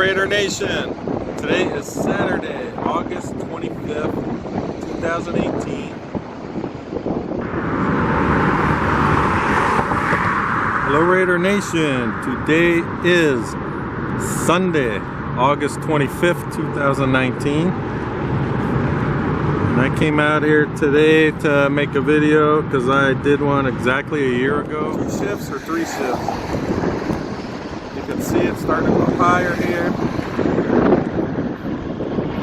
Raider Nation. Today is Saturday, August 25th, 2018. Hello Raider Nation. Today is Sunday, August 25th, 2019. And I came out here today to make a video because I did one exactly a year ago. 2 shifts or 3 shifts? You can see it starting to fire here.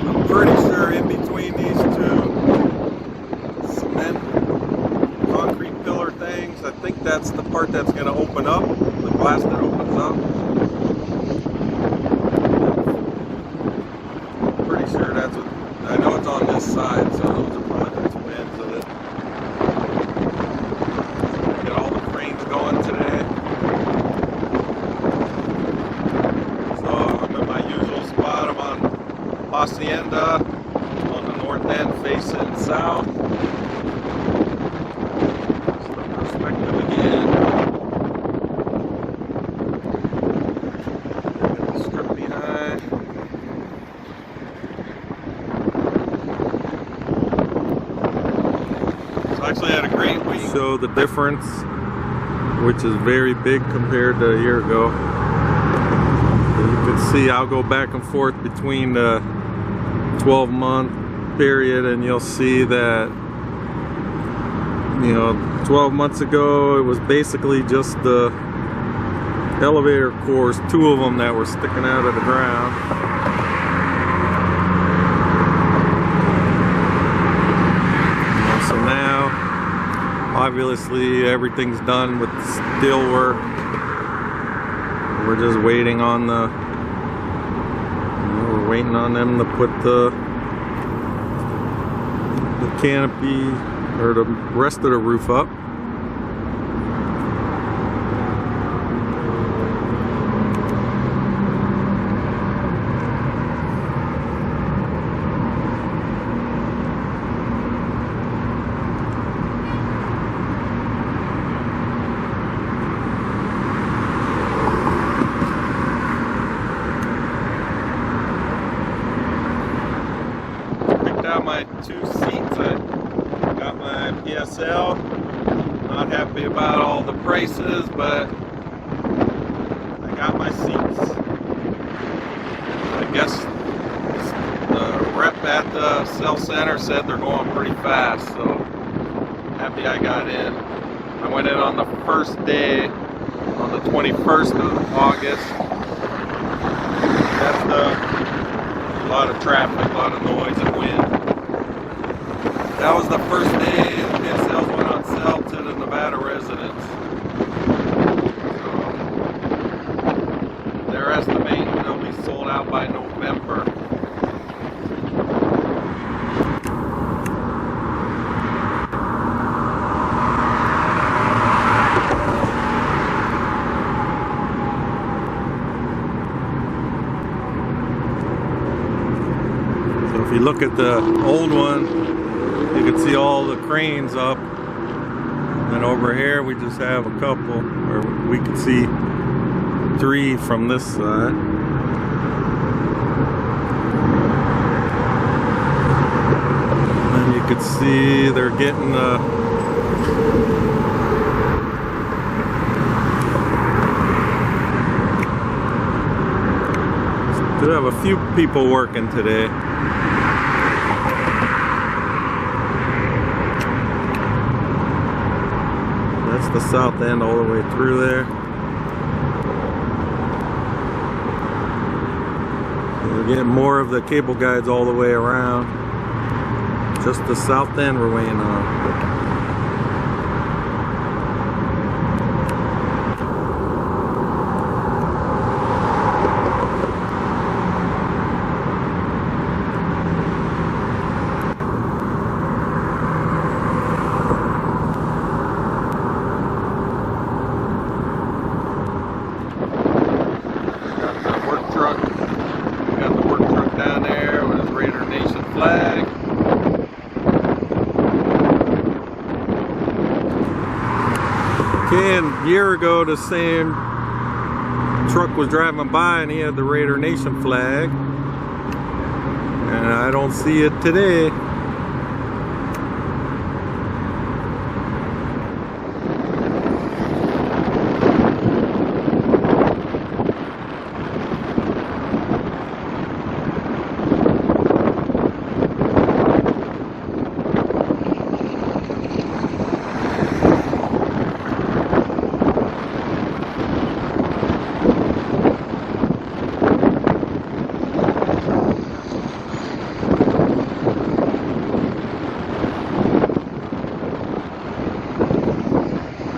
I'm pretty sure in between these two cement concrete pillar things, I think that's the part that's going to open up, the glass that opens up. I'm pretty sure that's what, I know it's on this side, so those are probably the 2 ends of it. Get all the cranes going today. Hacienda on the north end facing south. Just the perspective again. Get the strip behind. So I actually had a great week. Show the difference, which is very big compared to a year ago. You can see I'll go back and forth between the 12-month period, and you'll see that, you know, 12 months ago it was basically just the elevator cores, 2 of them that were sticking out of the ground. So now obviously everything's done with the steel work. We're just waiting on the waiting on them to put the canopy or the rest of the roof up. My 2 seats, I got my PSL. Not happy about all the prices, but I got my seats. I guess the rep at the cell center said they're going pretty fast, so happy I got in. I went in on the first day, on the 21st of August. That's a lot of traffic, a lot of noise and wind. That was the first day the PSLs went on sale to the Nevada residents. So they're estimating they'll be sold out by November. So if you look at the old one, you can see all the cranes up, and over here we just have a couple, or we can see 3 from this side. And you can see they're getting do have a few people working today. That's the south end all the way through there. We're getting more of the cable guides all the way around. Just the south end we're waiting on. Flag. Okay, and a year ago, the same truck was driving by and he had the Raider Nation flag, and I don't see it today.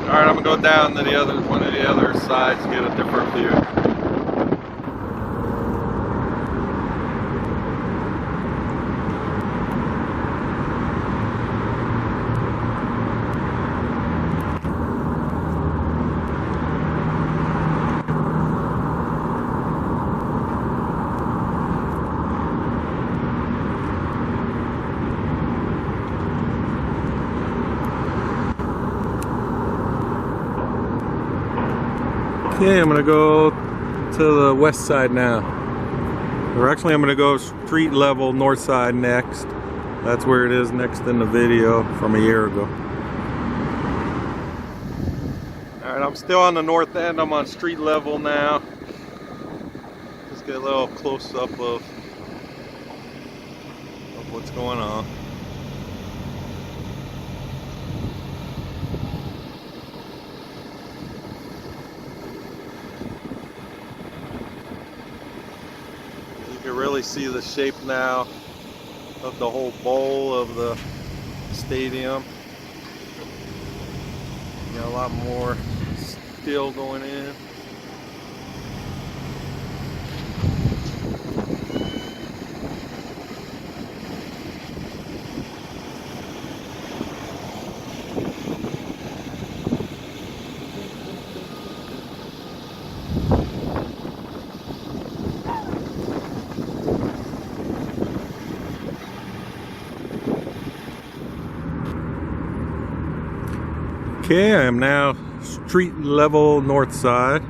Alright, I'm gonna go down to one of the other sides, get a different view. Okay, I'm gonna go to the west side now. Or actually, I'm gonna go street level north side next. That's where it is next in the video from a year ago. Alright, I'm still on the north end. I'm on street level now. Just get a little close up of what's going on. You can really see the shape now of the whole bowl of the stadium. You got a lot more steel going in. Okay, I am now street level north side.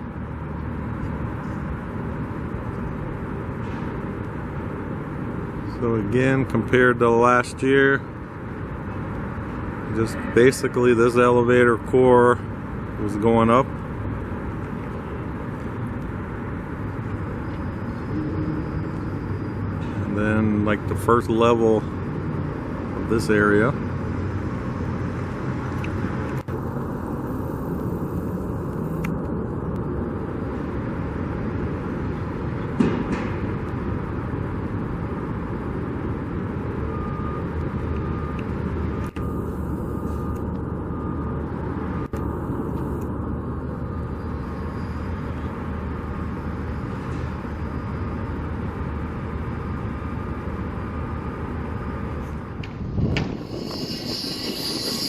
So again, compared to last year, just basically this elevator core was going up. And then like the first level of this area.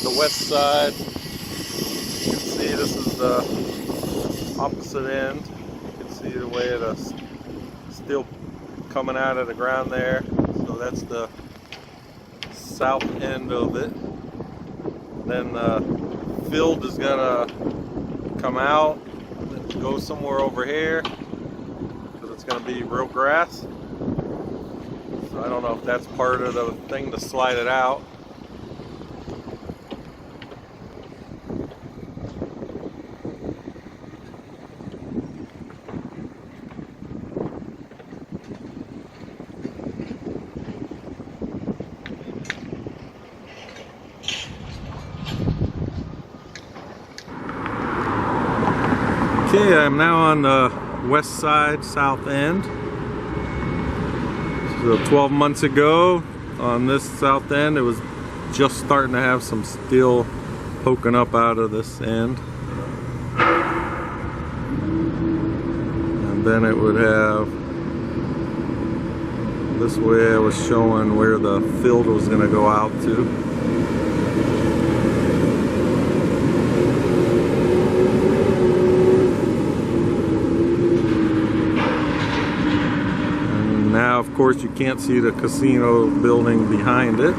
The west side, you can see this is the opposite end. You can see the way it's still coming out of the ground there. So that's the south end of it. Then the field is gonna come out and go somewhere over here because it's gonna be real grass. So I don't know if that's part of the thing to slide it out. Okay, I'm now on the west side, south end. So 12 months ago, on this south end, it was just starting to have some steel poking up out of this end. And then it would have, this way I was showing where the field was going to go out to. Now, of course, you can't see the casino building behind it.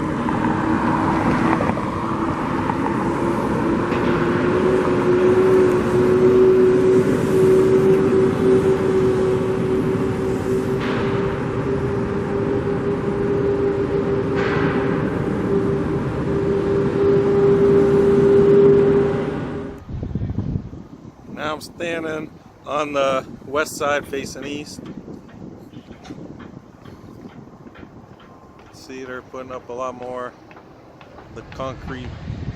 standing on the west side facing east. See, they're putting up a lot more the concrete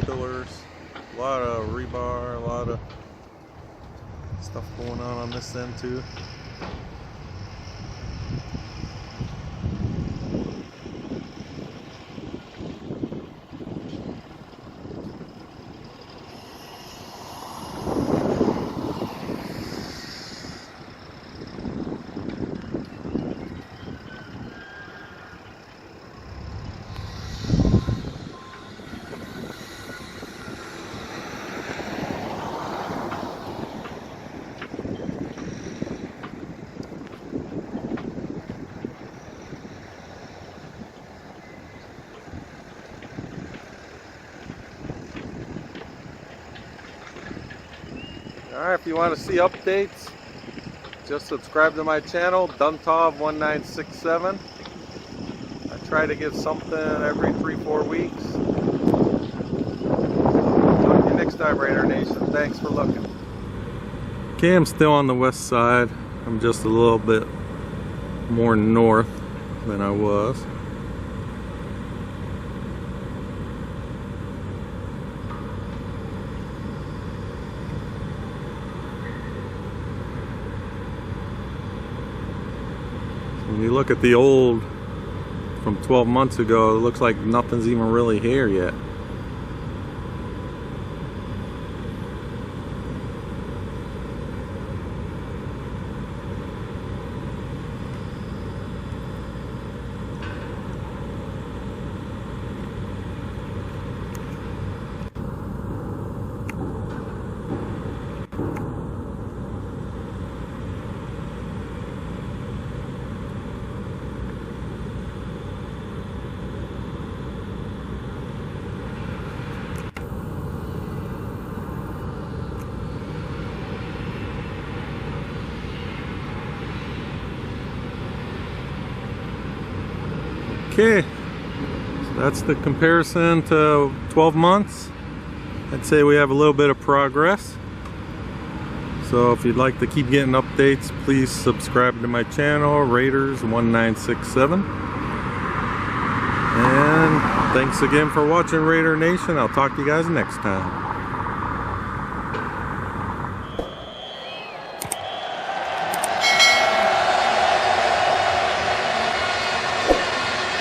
pillars, a lot of rebar, a lot of stuff going on this end too. Alright, if you want to see updates, just subscribe to my channel, Duntov 1967. I try to get something every 3-4 weeks. Talk to you next time, Raider Nation. Thanks for looking. Okay, I'm still on the west side. I'm just a little bit more north than I was. When you look at the old from 12 months ago, it looks like nothing's even really here yet. Okay, so that's the comparison to 12 months. I'd say we have a little bit of progress. So if you'd like to keep getting updates, please subscribe to my channel, Raiders 1967. And thanks again for watching, Raider Nation. I'll talk to you guys next time.